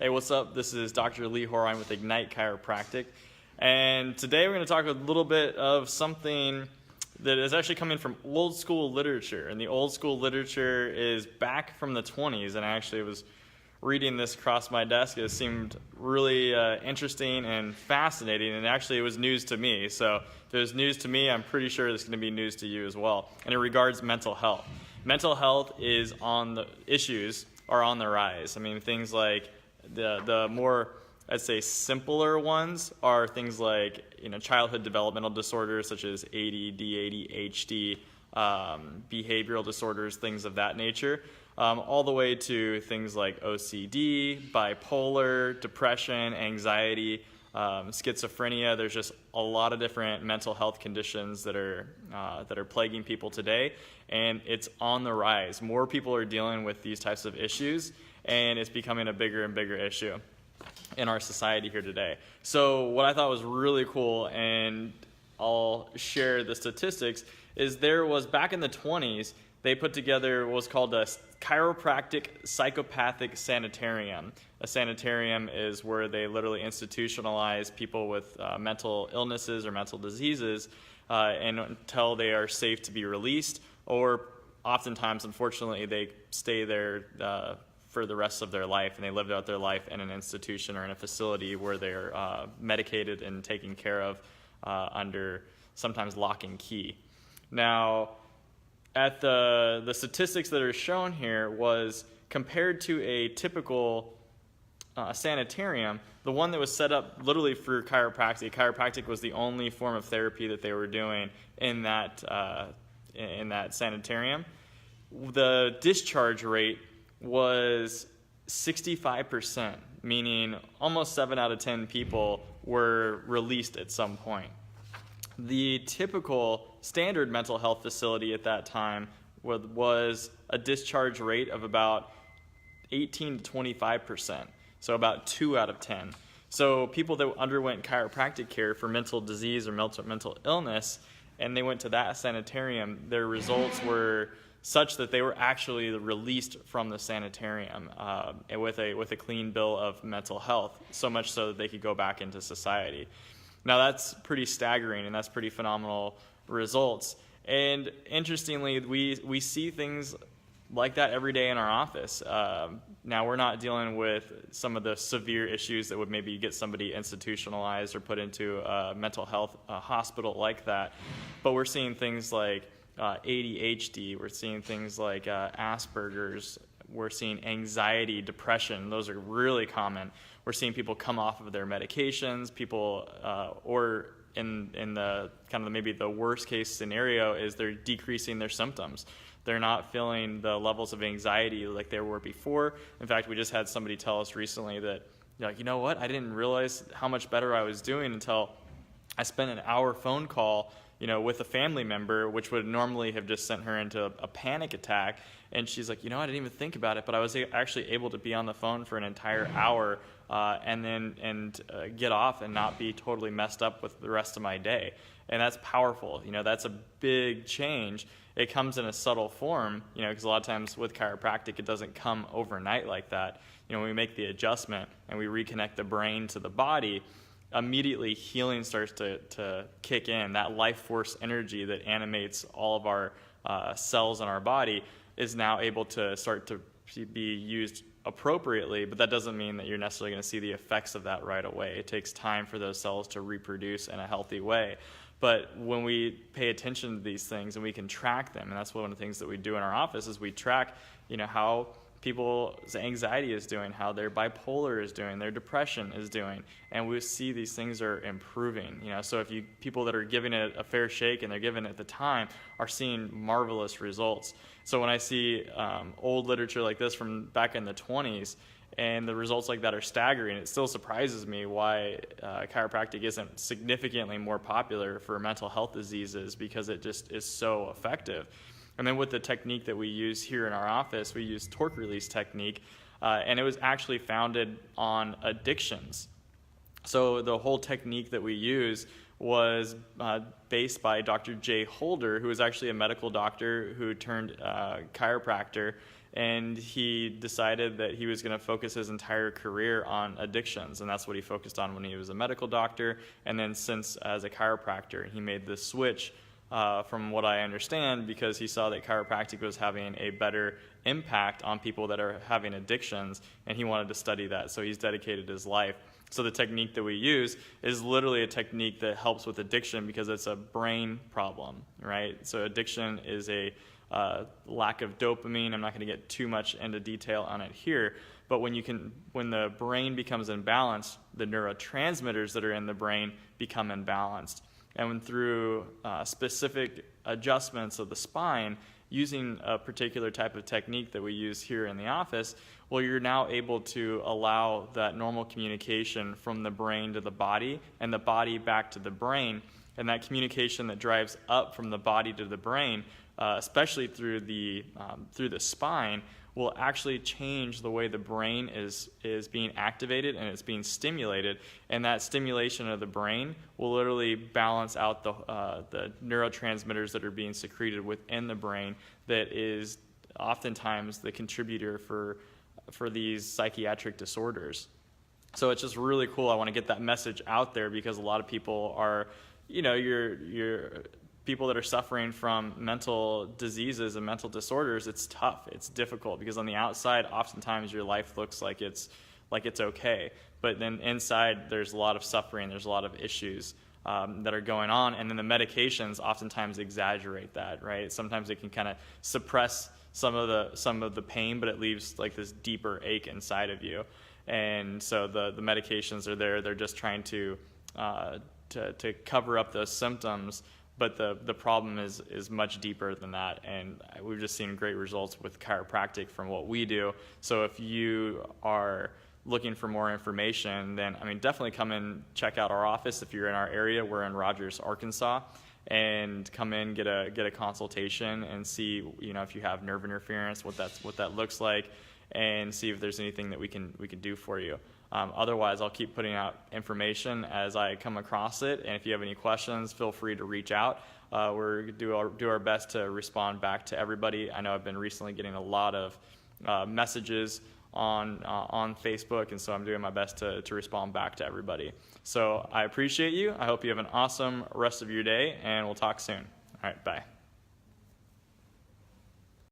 Hey, what's up? This is Dr. Lee Horine with Ignite Chiropractic, and today we're going to talk a little bit of something that is actually coming from old school literature, and the old school literature is back from the 20s, and I actually was reading this across my desk. It seemed really interesting and fascinating, and actually it was news to me. So if it was news to me, I'm pretty sure it's going to be news to you as well. And it regards mental health. Mental health is on the issues are on the rise. I mean, things like the more, I'd say, simpler ones are things like childhood developmental disorders such as ADD, ADHD, behavioral disorders, things of that nature, all the way to things like OCD, bipolar, depression, anxiety, schizophrenia. There's just a lot of different mental health conditions that are plaguing people today, and it's on the rise. More people are dealing with these types of issues, and it's becoming a bigger and bigger issue in our society here today. So what I thought was really cool, and I'll share the statistics, is there was back in the 20s, they put together what was called a chiropractic psychopathic sanitarium. A sanitarium is where they literally institutionalize people with mental illnesses or mental diseases and until they are safe to be released, or oftentimes, unfortunately, they stay there for the rest of their life, and they live out their life in an institution or in a facility where they're medicated and taken care of under sometimes lock and key. Now, at the statistics that are shown here was compared to a typical sanitarium, the one that was set up literally for chiropractic. Chiropractic was the only form of therapy that they were doing in that sanitarium. The discharge rate was 65%, meaning almost 7 out of 10 people were released at some point. The typical standard mental health facility at that time was a discharge rate of about 18 to 25%, so about 2 out of 10. So people that underwent chiropractic care for mental disease or mental illness, and they went to that sanitarium, their results were such that they were actually released from the sanitarium with a clean bill of mental health, so much so that they could go back into society. Now that's pretty staggering, and that's pretty phenomenal results. And interestingly, we see things like that every day in our office. Now we're not dealing with some of the severe issues that would maybe get somebody institutionalized or put into a mental health hospital like that, but we're seeing things like ADHD, we're seeing things like Asperger's, we're seeing anxiety, depression. Those are really common. We're seeing people come off of their medications, people, or in the kind of maybe the worst case scenario is they're decreasing their symptoms. They're not feeling the levels of anxiety like they were before. In fact, we just had somebody tell us recently that, you know what, I didn't realize how much better I was doing until I spent an hour phone call with a family member, which would normally have just sent her into a panic attack. And she's like, I didn't even think about it, but I was actually able to be on the phone for an entire hour and get off and not be totally messed up with the rest of my day. And that's powerful. That's a big change. It comes in a subtle form, because a lot of times with chiropractic, it doesn't come overnight like that. When we make the adjustment and we reconnect the brain to the body, immediately healing starts to kick in. That life force energy that animates all of our cells in our body is now able to start to be used appropriately, but that doesn't mean that you're necessarily going to see the effects of that right away. It takes time for those cells to reproduce in a healthy way. But when we pay attention to these things and we can track them, and that's one of the things that we do in our office is we track, how people's anxiety is doing, how their bipolar is doing, their depression is doing, and we see these things are improving. So if people that are giving it a fair shake and they're giving it the time are seeing marvelous results. So when I see old literature like this from back in the 20s, and the results like that are staggering, it still surprises me why chiropractic isn't significantly more popular for mental health diseases, because it just is so effective. And then with the technique that we use here in our office, we use torque release technique, and it was actually founded on addictions. So the whole technique that we use was based by Dr. Jay Holder, who was actually a medical doctor who turned chiropractor, and he decided that he was going to focus his entire career on addictions, and that's what he focused on when he was a medical doctor. And then since as a chiropractor, he made the switch, from what I understand, because he saw that chiropractic was having a better impact on people that are having addictions, and he wanted to study that, so he's dedicated his life. So the technique that we use is literally a technique that helps with addiction because it's a brain problem, right? So addiction is a lack of dopamine. I'm not going to get too much into detail on it here, but when the brain becomes imbalanced, the neurotransmitters that are in the brain become imbalanced. And when through specific adjustments of the spine, using a particular type of technique that we use here in the office, well, you're now able to allow that normal communication from the brain to the body and the body back to the brain. And that communication that drives up from the body to the brain, especially through the spine, will actually change the way the brain is being activated and it's being stimulated. And that stimulation of the brain will literally balance out the neurotransmitters that are being secreted within the brain that is oftentimes the contributor for these psychiatric disorders. So it's just really cool. I want to get that message out there because a lot of people are, you're people that are suffering from mental diseases and mental disorders. It's tough. It's difficult because on the outside, oftentimes your life looks like it's okay, but then inside there's a lot of suffering. There's a lot of issues that are going on, and then the medications oftentimes exaggerate that, right? Sometimes they can kind of suppress some of the pain, but it leaves like this deeper ache inside of you. And so the medications are there. They're just trying to cover up those symptoms. But the problem is much deeper than that, and we've just seen great results with chiropractic from what we do. So if you are looking for more information, then definitely come in, check out our office. If you're in our area, we're in Rogers, Arkansas, and come in, get a consultation, and see if you have nerve interference, what that looks like, and see if there's anything that we can do for you. Otherwise, I'll keep putting out information as I come across it, and if you have any questions, feel free to reach out. We're do our best to respond back to everybody. I know I've been recently getting a lot of messages on Facebook, and so I'm doing my best to respond back to everybody. So I appreciate you. I hope you have an awesome rest of your day, and we'll talk soon. All right, bye.